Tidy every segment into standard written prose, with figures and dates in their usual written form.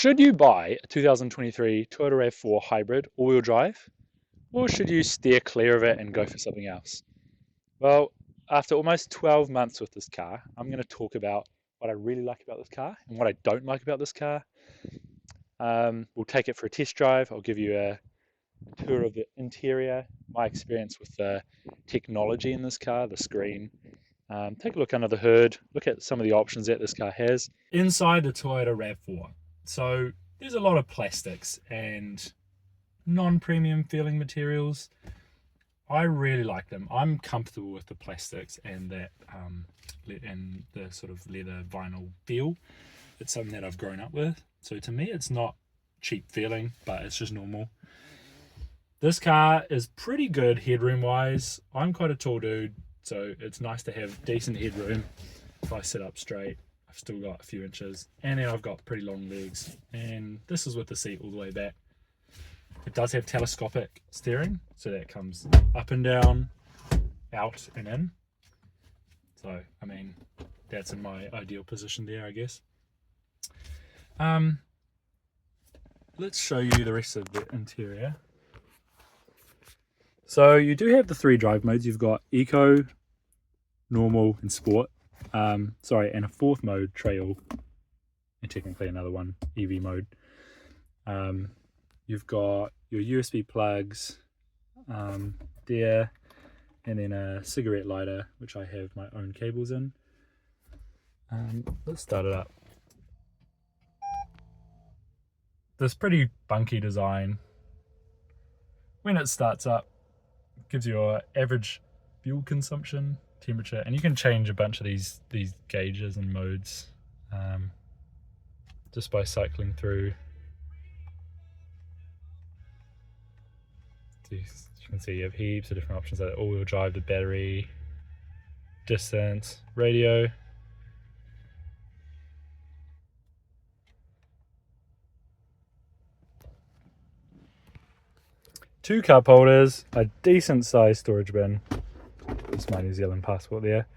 Should you buy a 2023 Toyota RAV4 hybrid all-wheel drive, or should you steer clear of it and go for something else? Well, after almost 12 months with this car, I'm going to talk about what I really like about this car and what I don't like about this car. We'll take it for a test drive. I'll give you a tour of the interior, my experience with the technology in this car, the screen. Take a look under the hood, look at some of the options that this car has. Inside the Toyota RAV4. So there's a lot of plastics and non-premium feeling materials. I really like them. I'm comfortable with the plastics and that and the sort of leather vinyl feel. It's something that I've grown up with. So to me, it's not cheap feeling, but it's just normal. This car is pretty good headroom wise. I'm quite a tall dude, so it's nice to have decent headroom. If I sit up straight, I've still got a few inches, and then I've got pretty long legs, and this is with the seat all the way back. It does have telescopic steering, so that comes up and down, out and in. So, I mean, that's in my ideal position there, I guess. Let's show you the rest of the interior. So you do have the 3 drive modes. You've got Eco, Normal and Sport. And a 4th mode, Trail, and technically another one, EV mode. You've got your USB plugs there, and then a cigarette lighter, which I have my own cables in. Let's start it up. This pretty bunky design, when it starts up, gives you an average fuel consumption, temperature, and you can change a bunch of these gauges and modes just by cycling through. So you can see you have heaps of different options like all-wheel drive, the battery, distance, radio. Two cup holders, a decent sized storage bin. That's my New Zealand passport there,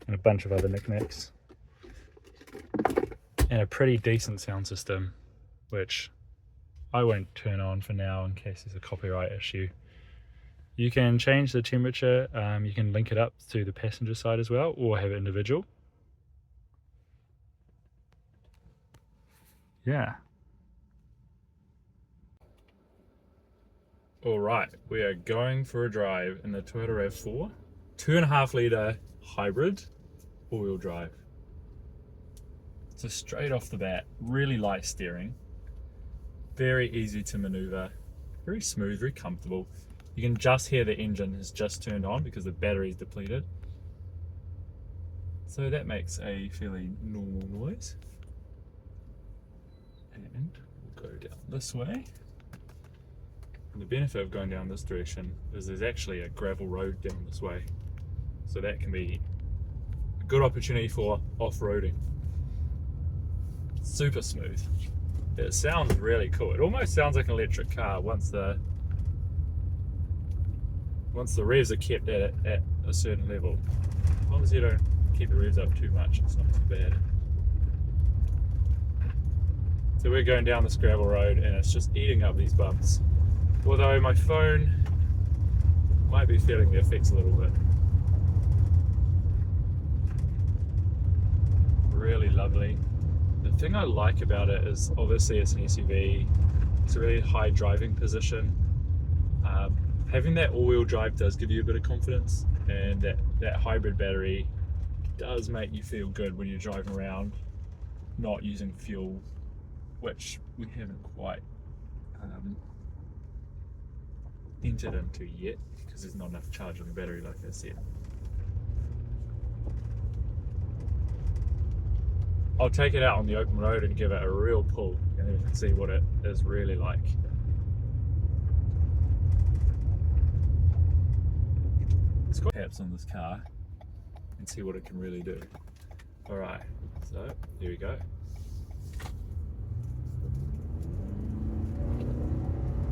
and a bunch of other knickknacks, and a pretty decent sound system, which I won't turn on for now in case there's a copyright issue. You can change the temperature, you can link it up to the passenger side as well, or have it individual. Yeah. Alright, we are going for a drive in the Toyota RAV4, 2.5 litre hybrid, all-wheel drive. So straight off the bat, really light steering, very easy to maneuver, very smooth, very comfortable. You can just hear the engine has just turned on because the battery is depleted. So that makes a fairly normal noise. And we'll go down this way. And the benefit of going down this direction is there's actually a gravel road down this way. So that can be a good opportunity for off-roading. Super smooth. It sounds really cool. It almost sounds like an electric car once the revs are kept at a certain level. As long as you don't keep the revs up too much, it's not too bad. So we're going down this gravel road and it's just eating up these bumps. Although my phone might be feeling the effects a little bit. Really lovely. The thing I like about it is obviously it's an SUV, it's a really high driving position. Having that all-wheel drive does give you a bit of confidence, and that hybrid battery does make you feel good when you're driving around not using fuel, which we haven't quite entered into yet because there's not enough charge on the battery, like I said. I'll take it out on the open road and give it a real pull, and then you can see what it is really like. Let's go perhaps on this car and see what it can really do. Alright, so here we go.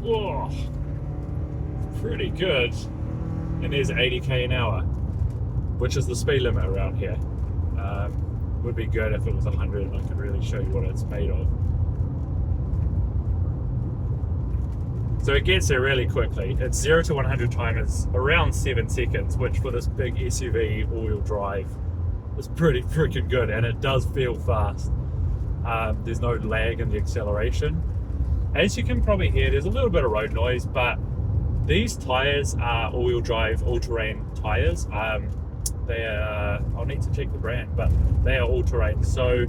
Whoa! Pretty good. And there's 80k an hour, which is the speed limit around here. Would be good if it was 100 and I could really show you what it's made of. So it gets there really quickly. It's 0 to 100 time is around 7 seconds, which for this big SUV all-wheel drive is pretty freaking good, and it does feel fast. There's no lag in the acceleration. As you can probably hear, there's a little bit of road noise, but these tires are all-wheel drive, all-terrain tires. They are, I'll need to check the brand, but they are all-terrain, so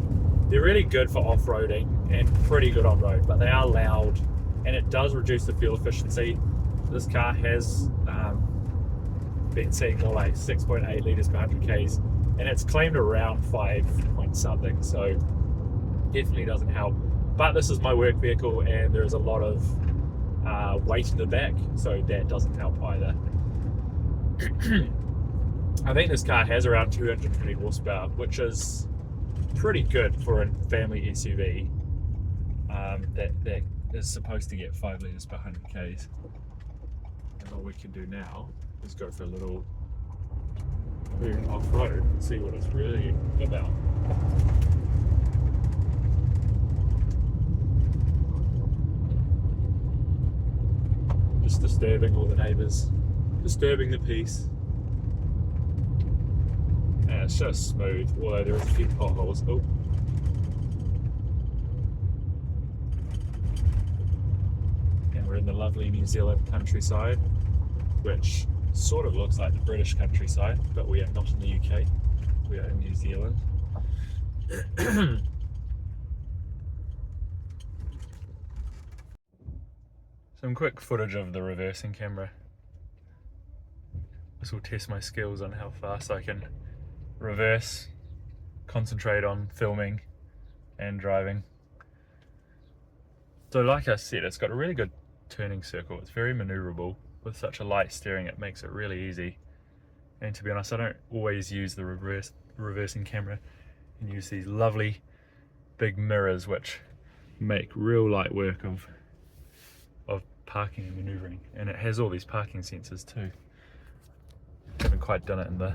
they're really good for off-roading and pretty good on-road, but they are loud, and it does reduce the fuel efficiency. This car has been seeing more like 6.8 litres per 100 Ks, and it's claimed around 5 point something, so definitely doesn't help. But this is my work vehicle, and there's a lot of weight in the back, so that doesn't help either. I think this car has around 220 horsepower, which is pretty good for a family SUV that is supposed to get 5 litres per 100 Ks. And what we can do now is go for a little off-road and see what it's really about. Just disturbing all the neighbours, disturbing the peace. And it's just smooth, although there is a few potholes. Oh. And we're in the lovely New Zealand countryside, which sort of looks like the British countryside, but we are not in the UK, we are in New Zealand. Some quick footage of the reversing camera. This will test my skills on how fast I can reverse, concentrate on filming and driving. So like I said, it's got a really good turning circle. It's very maneuverable. With such a light steering, it makes it really easy. And to be honest, I don't always use the reversing camera, and use these lovely big mirrors which make real light work of parking and maneuvering. And it has all these parking sensors too. Haven't quite done it in the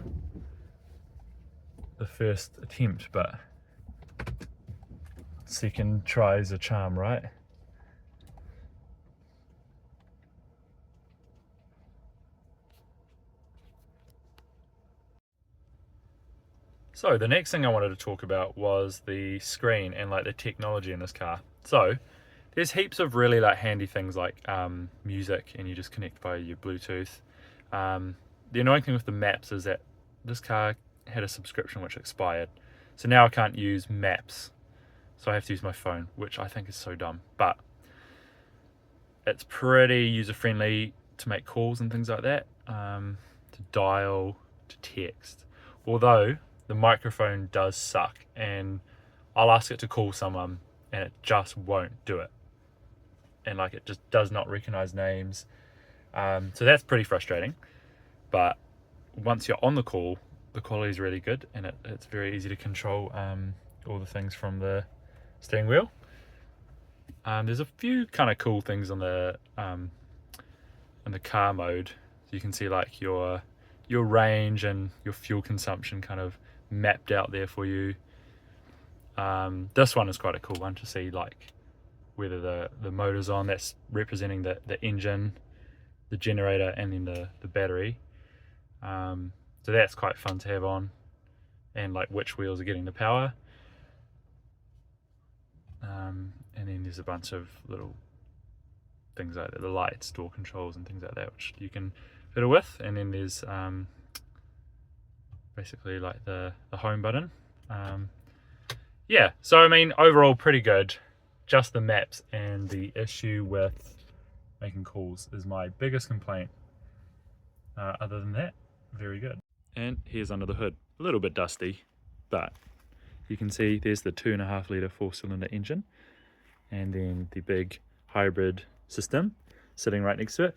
first attempt, but second try is a charm, right? So the next thing I wanted to talk about was the screen and like the technology in this car. So there's heaps of really like handy things like music, and you just connect by your Bluetooth. The annoying thing with the maps is that this car had a subscription which expired, so now I can't use maps, so I have to use my phone, which I think is so dumb. But it's pretty user-friendly to make calls and things like that, to dial, to text, although the microphone does suck, and I'll ask it to call someone and it just won't do it, and like it just does not recognize names, so that's pretty frustrating. But once you're on the call, the quality is really good, and it's very easy to control all the things from the steering wheel. There's a few kind of cool things on the in the car mode. So you can see like your range and your fuel consumption kind of mapped out there for you. This one is quite a cool one to see, like whether the motor's on. That's representing the engine, the generator, and then the battery. So that's quite fun to have on, and like which wheels are getting the power. And then there's a bunch of little things like that, the lights, door controls and things like that, which you can fiddle with. And then there's basically like the home button. Yeah, so I mean overall pretty good. Just the maps and the issue with making calls is my biggest complaint. Other than that, very good. And here's under the hood, a little bit dusty, but you can see there's the 2.5 litre 4-cylinder engine, and then the big hybrid system sitting right next to it.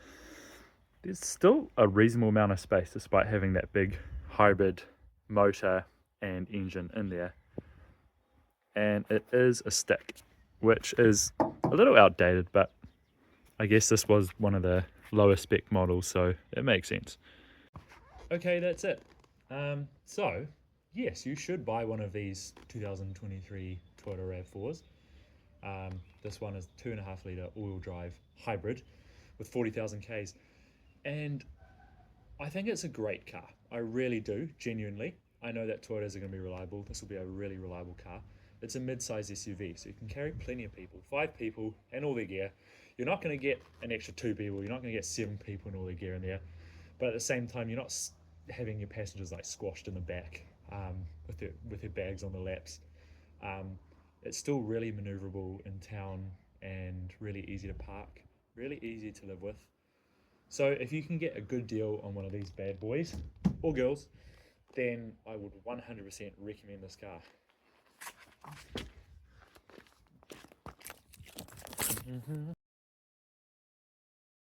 There's still a reasonable amount of space despite having that big hybrid motor and engine in there. And it is a stick, which is a little outdated, but I guess this was one of the lower spec models, so it makes sense. Okay, that's it. So yes, you should buy one of these 2023 Toyota RAV4s. This one is 2.5 litre all-wheel drive hybrid, with 40,000 Ks. And I think it's a great car. I really do, genuinely. I know that Toyotas are going to be reliable. This will be a really reliable car. It's a mid-size SUV, so you can carry plenty of people, 5 people and all their gear. You're not going to get an extra 2 people. You're not going to get 7 people and all their gear in there. But at the same time, you're not having your passengers like squashed in the back with their bags on the laps. It's still really maneuverable in town and really easy to park, really easy to live with. So if you can get a good deal on one of these bad boys or girls, then I would 100% recommend this car.